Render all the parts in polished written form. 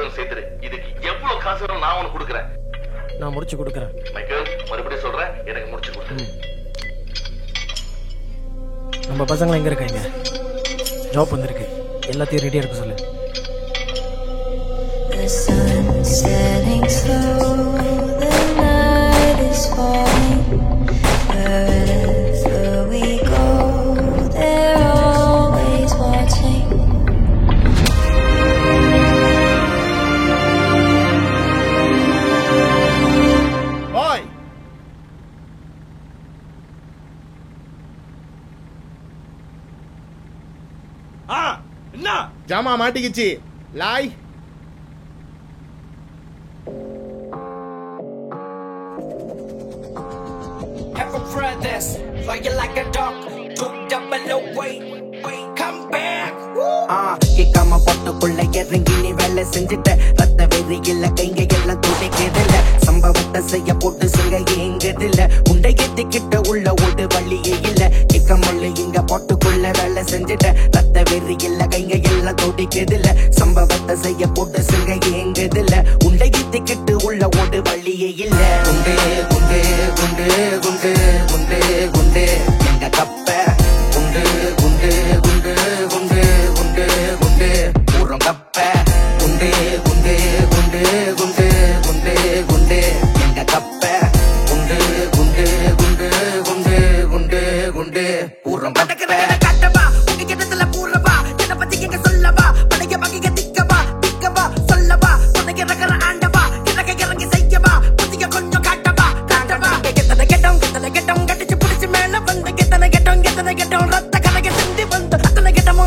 சீக்கிரம் சேர்த்துரு. இதுக்கு எவ்வளவு காசு வேணும் நான் உனக்கு கொடுக்குறேன். நான் முடிச்சு கொடுக்குறேன். மைக்கேல், மறுபடியும் சொல்றேன், எனக்கு முடிச்சு கொடுத்து. நம்ம பசங்களை எங்க இருக்காங்க? ஜாப் வந்திருக்கு, எல்லாத்தையும் ரெடியா இருக்க சொல்லு. The sun's setting slow, the night is falling. Wherever we go, they're always watching. Boy! என்ன ஜாமா மாட்டிக்கிச்சு. லாய் Ever brothers, fire like a dog, 200 wait, come back. கேட்காம பொட்டுக்குள்ள இறங்கி நீ வேலை செஞ்சுட்ட. ரத்த வெறியில கைங்க எல்லாம் துடைக்கிறதில்ல. சம்பவத்தை செய்ய போட்டு சிங்க ஏங்குதில்ல. உண்டை ஏத்திக்கிட்ட உள்ள ஓடு வழியே இல்ல. கேட்காமல்ல இங்க பொட்டுக்குள்ள வேலை செஞ்சுட்ட. ரத்த வெறியில கைங்க எல்லாம் துடைக்கிறதில்ல. சம்பவத்தை செய்ய போட்டு சிங்க ஏங்குதில்ல. உண்டை ஏத்திக்கிட்டு உள்ள ஓடு வழியே இல்ல. குண்டு குண்டு குண்டு குண்டு குண்டு குண்டு எங்க கப்ப குண்டு குண்டு குண்டு குண்டு குண்டு குண்டு ஊரம் கப்ப குண்டு குண்டு குண்டு குண்டு குண்டு குண்டு எங்க கப்ப குண்டு குண்டு குண்டு குண்டு குண்டு குண்டு ஊரம் கப்ப கட்டவா உங்க கிட்டத்துல பூரவா என்ன பத்தி எங்க சொல்லவா பழைய வகைய திக்கவா திக்கவா சொல்லவா உனக்கு ரகர ஆண்டவா இறங்க இறங்கி செய்யவா புதிய கொஞ்சம் காட்டவா காட்டவா கெத்தன கெட்டம் கட்டிச்சு புடிச்சு மேல வந்து கெத்தன கெட்டம் ரத்த கலக சிந்தி வந்து அத்தனை கெட்டமோ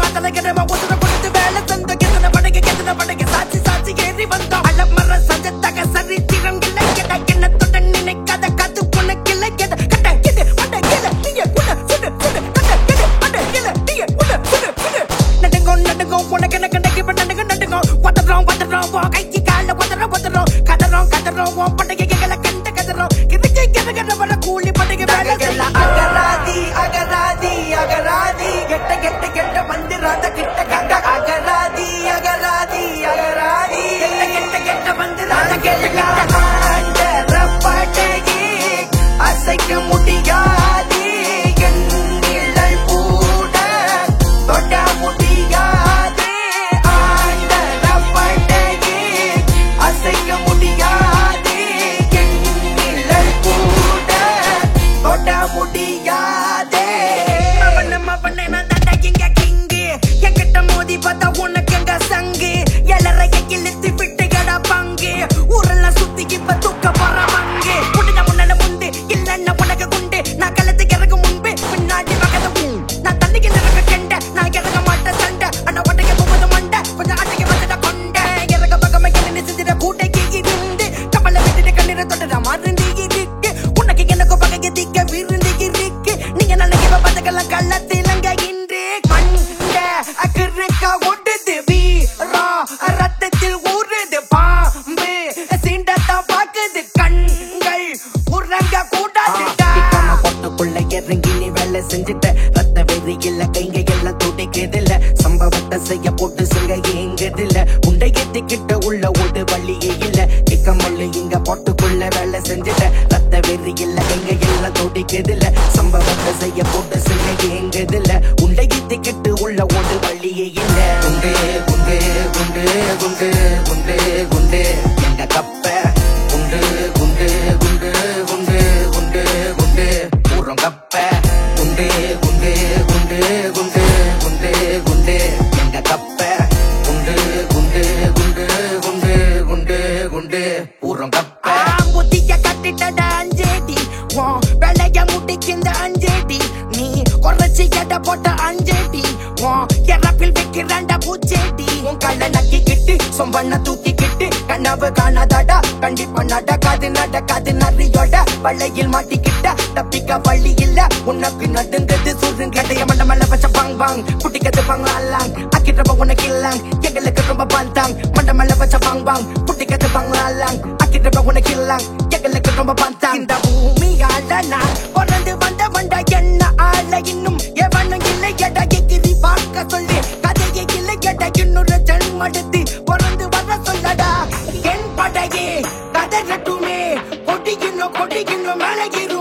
ஒதுர கொடுத்து வேலை தந்த கெத்தன படக சாட்சி சாட்சி ஏறி வந்தோம் அலமர சஜத்தக சரித்திரம் இல்லை கெட்ட கிண்ணத்துடன் நினைக்காத கது உனக்கில்லை கெத கட்ட கிது பட கில நீங்க உன சுடு சுடு கட்ட கிது பட கில நீங்க உன சுடு சுடு நடுங்கோ உனக்கு நடுங்கி நடுங்கோ பதறோம் கைக்கு கால பதறோம் கதறோம் படக கேல கண்ட கதறோம் கிதுக்கு கிதகற வர கூலி படக வேலை அகராதி அகராதி அகராதி கெட்ட வந்திராத கிட்ட கண்ட அகராதி அகராதி அகராதி கெட்ட வந்திராத கிட்ட ஆண்டர படகி அசைக்க முடியாது என் நிழல் கூட தொட முடியாது ஆண்டர படகி அசைக்க முடியாது என் நிழல் கூட தொட முடியாது அவனை நான் தண்டகிங்க கிங்கு என்கிட்ட மோதி பார்த்தா உனக்கு எங்க சங்கு எல்லறைய கிழித்து விட்டுகடா பங்கு ஊரெல்லாம் சுத்தி இப்ப தூக்க போற மங்கு முடிஞ்ச முன்னால முந்து இல்லன்னா உனக்கு குண்டு நான் கலத்துக்கு இறங்க முன்பு பின்னாடி பக்கத்து நான் தண்ணிக்கு இறங்க கண்ட நான் இறங்க மாட்டேன் சண்டை ஆனா உடனே போவது மண்டை கொஞ்சம் அட்டைக்கு வந்துட கொண்ட இறங்க பக்கமா என்ன செஞ்சிட கூட்டைக்கு இருந்து கமல விட்டுட்டு கண்ணீரை தொட்டுற மருந்து இருக்கு உனக்கு எனக்கு பகைக்கு திக்க விருந்து இருக்கு நீங்க நல்ல பதக்கெல்லாம் கள்ளத்திலங்க இன்று மண்ட அக்கிருக்க ஒட்டுது வீரா ரத்தத்தில் ஊறுது பாம்பு சீண்டத்தான் பாக்குது கண்கள் உறங்க கூடாது பொட்டுக்குள்ள இறங்கி நீ வேலை செஞ்சுட்ட ரத்த வெறியில கைங்க எல்லாம் துடைக்கிறதில்ல சம்பவத்தை செய்ய போட்டு சிங்க ஏங்குதில்ல உண்டை ஏத்திக்கிட்ட உள்ள ஓடு வழியே இல்ல கேட்காமல்ல இங்க பொட்டுக்குள்ள வேலை செஞ்சுட்ட ரத்த வெறியில கைங்க எல்லாம் துடைக்கிறதில்ல சம்பவத்தை செய்ய போட்டு சிங்க ஏங்குதில்ல உண்டை ஏத்திக்கிட்டு உள்ள ஓடு வழியே இல்ல குண்டு குண்டு குண்டு குண்டு குண்டு குண்டு எங்க கப்ப குண்டு குண்டு குண்டு குண்டு குண்டு குண்டு ஊரம் கப்ப குண்டு குண்டு குண்டு குண்டு குண்டு குண்டு எங்க கப்ப குண்டு குண்டு குண்டு குண்டு குண்டு குண்டு ஊரம் கப்ப புத்திய கட்டிட்டட அஞ்சேடி வேலைய முடிக்கின்ற அஞ்சேடி நீ குறைச்சி எட போட்ட அஞ்சேடி எறப்பில் வைக்கிறாண்ட பூச்சேடி உன் கல்ல நக்கிக்கிட்டு சொம்பண்ண தூக்கிக்கிட்டு கனவு காணாதாடா கண்டிப்பா நடக்காது நரியோட வளையில் மாட்டிக்கிட்ட தப்பிக்க வழி இல்ல உனக்கு நடுங்கிறது சுருங்கடைய மண்டமல்ல வச்ச பாங் பாங் புட்டிக்கிறது பங்களாங் அக்கிட்டப்ப உனக்கு இல்லாங் எங்களுக்கு ரொம்ப பாந்தாங் மண்டமல்ல வச்ச பாங் பாங் புட்டிக்கிறது பங்களாங் அக்கிட்டப்ப உனக்கு இல்லாங் எங்களுக்கு ரொம்ப பாந்தாங் இந்த பூமியால நான் பிறந்து வந்த என்ன ஆள இன்னும் எவனும் இல்லை எடா எகிரி பார்க்க சொல்லி கதையை இல்லை எடா இன்னொரு ஜன்மடுத்து பிறந்து வர சொல்லடா ஆயிரும்